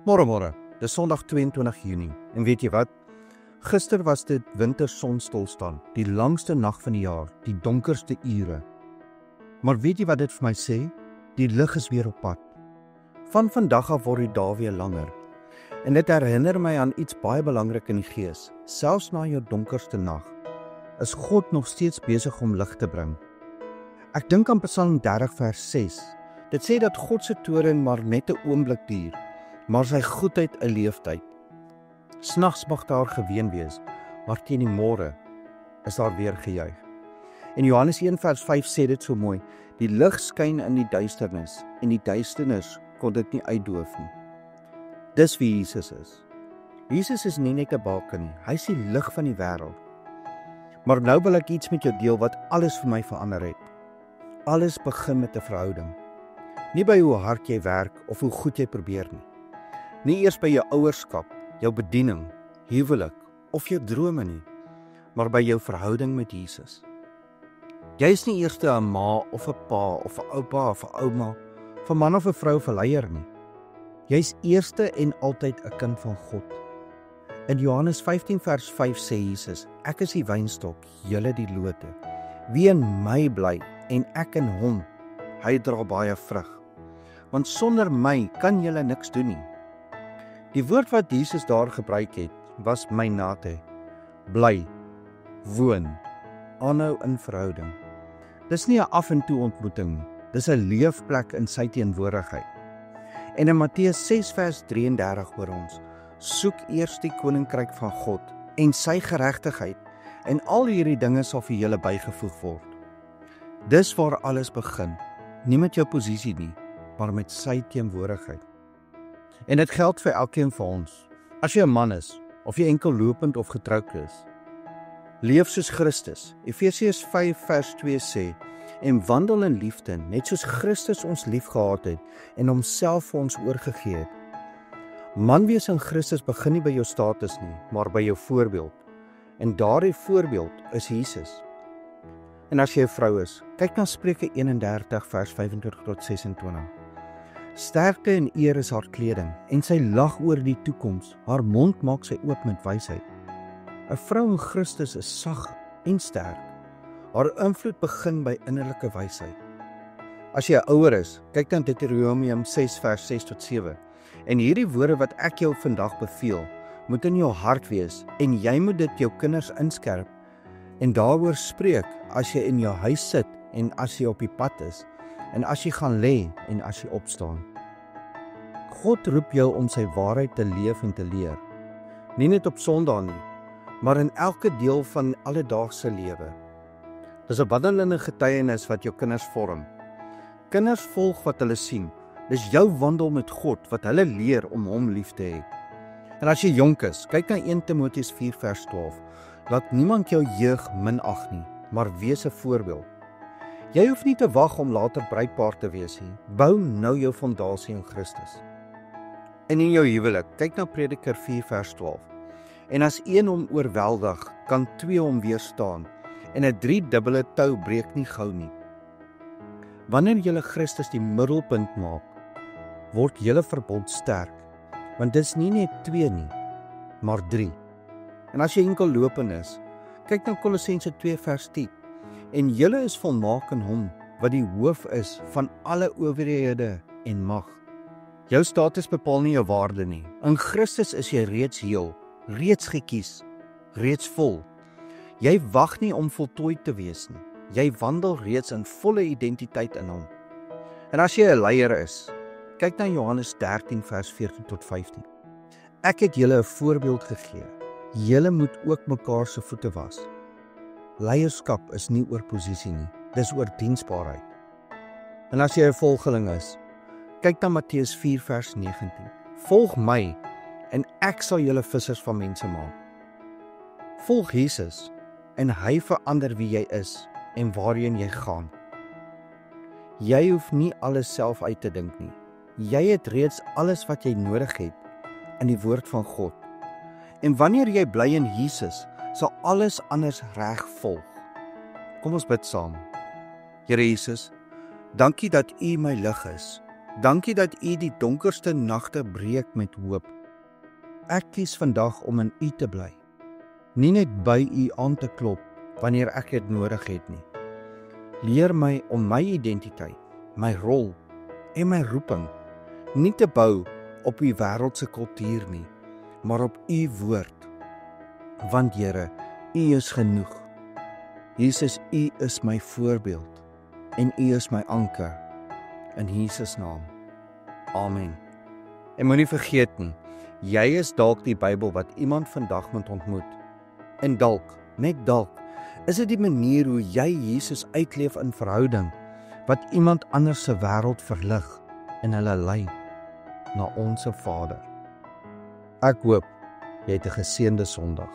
Môre, dis Sondag 22 Junie en weet jy wat? Gister was dit wintersonstilstand, die langste nag van die jaar, die donkerste ure. Maar weet jy wat dit vir my sê? Die lig is weer op pad. Van vandag af word die dae weer langer. En dit herinner my aan iets baie belangrik in die gees. Selfs na jou donkerste nag, is God nog steeds besig om lig te bring. Ek dink aan Psalm 30 vers 6. Dit sê dat God se toorn maar net 'n oomblik duur, maar sy goedheid 'n leeftyd. Snags mag daar geween wees, maar teen die môre is daar weer gejuig. En Johannes 1 vers 5 sê dit so mooi: die lig skyn in die duisternis, en die duisternis kon dit nie uitdoof nie. Dis wie Jesus is. Jesus is nie net 'n baken nie, hy is die lig van die wêreld. Maar nou wil ek iets met jou deel wat alles vir my verander het. Alles begin met 'n verhouding. Nie by hoe hard jy werk of hoe goed jy probeer nie. Nie eers by jou ouerskap, jou bediening, huwelik of jou drome nie, maar by jou verhouding met Jesus. Jy is nie eers 'n ma of 'n pa of 'n oupa of 'n ouma, 'n man of 'n vrou of 'n leier nie. Jy is eerste en altyd 'n kind van God. In Johannes 15 vers 5 sê Jesus: ek is die wynstok, julle die lote. Wie in my bly en ek in hom, hy dra baie vrug. Want sonder my kan julle niks doen nie. Die woord wat Jesus daar gebruik het, was meinate. Bly, woon, aanhou in verhouding. Dis nie 'n af en toe ontmoeting, dis 'n leefplek in sy teenwoordigheid. En in Matteus 6 vers 33 hoor ons: soek eers die koninkryk van God en sy geregtigheid, en al hierdie dinge sal vir julle bygevoeg word. Dis waar alles begin, nie met jou posisie nie, maar met sy teenwoordigheid. En dit geld vir elkeen van ons. As jy 'n man is, of jy enkel lopend of getroud is, leef soos Christus. Efesiërs 5 vers 2 sê: en wandel in liefde, net soos Christus ons liefgehad het en homself vir ons oorgegee het. Man wees in Christus begin nie by jou status nie, maar by jou voorbeeld. En daardie voorbeeld is Jesus. En as jy 'n vrou is, kyk na Spreuke 31 vers 25 tot 26. Sterkte en eer is haar kleding, en sy lag oor die toekoms. Haar mond maak sy oop met wysheid. 'n Vrou in Christus is sag en sterk. Haar invloed begin by innerlike wysheid. As jy ouer is, kyk dan Deuteronomium 6 vers 6 tot 7. En hierdie woorde wat ek jou vandag beveel, moet in jou hart wees, en jy moet dit jou kinders inskerp en daaroor spreek as jy in jou huis sit en as jy op die pad is, en as jy gaan lê en as jy opstaan. God roep jou om sy waarheid te leef en te leer. Nie net op Sondag nie, maar in elke deel van alledaagse lewe. Dis 'n wandelende getuienis wat jou kinders vorm. Kinders volg wat hulle sien. Dis jou wandel met God wat hulle leer om hom lief te hê. En as jy jonk is, kyk na 1 Timoteus 4 vers 12. Laat niemand jou jeug minag nie, maar wees 'n voorbeeld. Jy hoef nie te wag om later bruidpaar te wees nie. Bou nou jou fondasie in Christus. En in jou huwelik, kyk na Prediker 4 vers 12. En as een hom oorweldig, kan 2 hom weerstaan, en 'n 3-dubbele tou breek nie gou nie. Wanneer julle Christus die middelpunt maak, word julle verbond sterk, want dit is nie net 2 nie, maar 3. En as jy enkel lopend is, kyk na Kolossense 2 vers 10. En julle is volmaak in hom, wat die hoof is van alle owerhede en mag. Jou status bepaal nie jou waarde nie. In Christus is jy reeds heel, reeds gekies, reeds vol. Jy wag nie om voltooi te wees nie. Jy wandel reeds in volle identiteit in hom. En as jy 'n leier is, kyk na Johannes 13 vers 14 tot 15. Ek het julle 'n voorbeeld gegee. Julle moet ook mekaar se voete was. Leierskap is nie oor posisie nie, dis oor diensbaarheid. En as jy 'n volgeling is, kyk na Matteus 4 vers 19. Volg my en ek sal julle vissers van mense maak. Volg Jesus en hy verander wie jy is en waarheen jy gaan. Jy hoef nie alles self uit te dink nie. Jy het reeds alles wat jy nodig het in die woord van God. En wanneer jy bly in Jesus, sal alles anders reg volg. Kom ons bid saam. Here Jesus, dankie dat U my lig is. Dankie dat U die donkerste nagte breek met hoop. Ek kies vandag om in U te bly. Nie net by U aan te klop wanneer ek dit nodig het nie. Leer my om my identiteit, my rol en my roeping nie te bou op U wêreldse kultuur nie, maar op U woord. Want Here, U is genoeg. Jesus, U is my voorbeeld en U is my anker. In Jesus naam. Amen. En moenie vergeet nie, jy is dalk die Bybel wat iemand vandag moet ontmoet. En dalk, net dalk, is dit die manier hoe jy Jesus uitleef in verhouding, wat iemand anders se wêreld verlig en hulle lei na onsse Vader. Ek hoop jy het 'n geseënde Sondag.